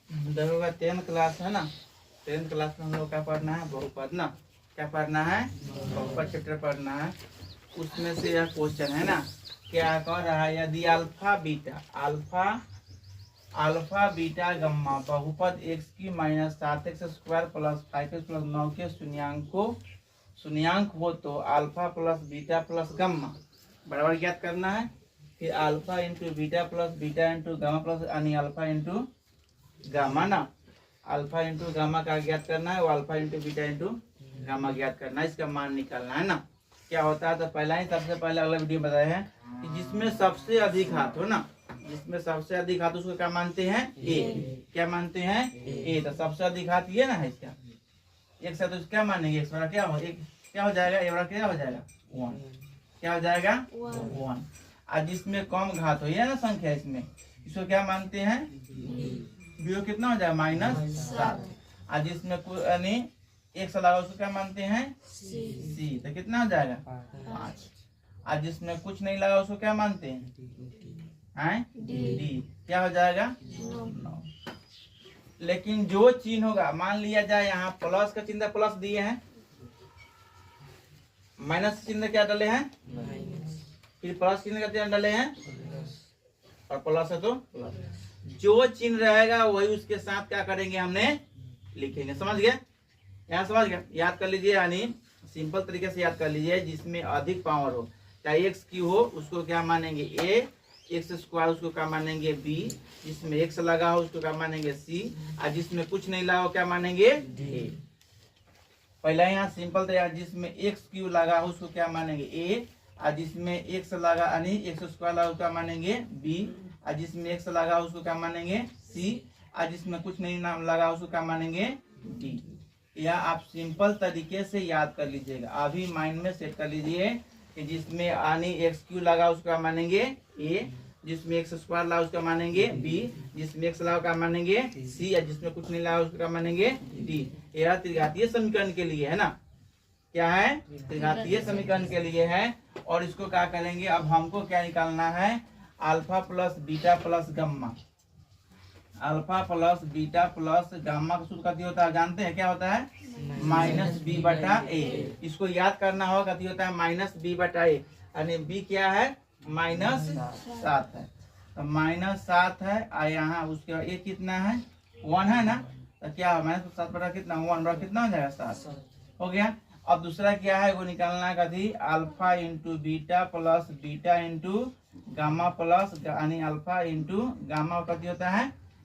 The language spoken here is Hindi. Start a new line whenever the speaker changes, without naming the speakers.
देखो 10th क्लास है ना, 10th क्लास में हम लोग क्या पढ़ना है, बहुपद ना। क्या पढ़ना है, बहुपद चैप्टर पढ़ना है। उसमें से यह क्वेश्चन है ना, क्या कह रहा है, यदि अल्फा बीटा गम्मा बहुपद x की -7x² प्लस 5x प्लस 9 के शून्यांक हो तो alpha plus beta plus gamma बराबर ज्ञात करना है। फिर alpha into beta into gamma plus यानी अल्फा इंटू गामा ना, अल्फा इंटू गामा का ज्ञात करना है, वो alpha into beta into gamma ज्ञात करना है, इसका मान निकालना है ना। क्या होता है, तो पहला ही सबसे पहले अगला वीडियो बताया है कि जिसमें सबसे अधिक हाथ हो ना, जिसमें सबसे अधिक हाथ उसको क्या मानते हैं, ए। क्या मानते हैं, ए। तो सबसे अधिक हाथ ये ना है इसका, एक साथ तो क्या मानेंगे, एक बड़ा क्या हो, एक क्या हो जाएगा, ए बड़ा क्या हो जाएगा 1, क्या हो जाएगा 1। और जिसमें कम घात हो, ये ना संख्या, इसमें इसको क्या मानते हैं, बी कितना हो जाएगा -7। और जिसमें यानी एक से लगा उसको क्या मानते हैं, सी। तो कितना हो जाएगा 5। और जिसमें कुछ नहीं लगा उसको क्या मानते हैं, डी। क्या हो जाएगा 9। लेकिन जो चिन्ह होगा, मान लिया जाए यहाँ प्लस का चिन्ह प्लस दिए हैं, माइनस चिन्ह क्या डाले हैं, फिर प्लस चिन्ह का चिन्ह डाले हैं, और प्लस है तो जो चिन्ह रहेगा वही उसके साथ क्या करेंगे, हमने लिखेंगे। समझ गए, यहाँ समझ गए, याद कर लीजिए, यानी सिंपल तरीके से याद कर लीजिए। जिसमें अधिक पावर हो, चाहे एक्स की हो, उसको क्या मानेंगे ए, x² उसको क्या मानेंगे बी, जिसमें x लगा हो उसको क्या मानेंगे सी, और जिसमें कुछ नहीं लगा हो क्या मानेंगे डी। पहला यहाँ सिंपल तरीका, जिसमें x³ लगा हो उसको क्या मानेंगे ए, और जिसमें x लगा यानी x² लगा उसको क्या मानेंगे बी, और जिसमें x लगा उसको क्या मानेंगे सी, और जिसमें कुछ नहीं नाम लगा उसको क्या मानेंगे डी। या आप सिंपल तरीके से याद कर लीजिएगा, अभी माइंड में सेट कर लीजिए कि जिसमें यानी x³ लगा उसका मानेंगे ए, जिसमें x² लगा उसका मानेंगे बी, जिसमें x लगा का मानेंगे सी, या जिसमें कुछ नहीं लगा उसका मानेंगे डी। यह त्रिघातीय समीकरण के लिए है ना, क्या है, त्रिघातीय समीकरण के लिए है। और इसको क्या करेंगे, अब हमको क्या निकालना है, alpha plus beta plus gamma. Alpha plus beta plus gamma का सूत्र कथी होता है, जानते हैं क्या होता है, -b/a। इसको याद करना होगा, कथी होता है -b/a, यानी b क्या है -7 है, तो -7 है। और यहाँ उसके a कितना है 1 है ना, तो क्या है -7 कितना 1 बड़ा कितना हो जाएगा 7 हो गया। अब दूसरा क्या है, वो निकालना है कथी, alpha into beta plus beta into gamma plus यानी अल्फा इंटू गामा कथी होता है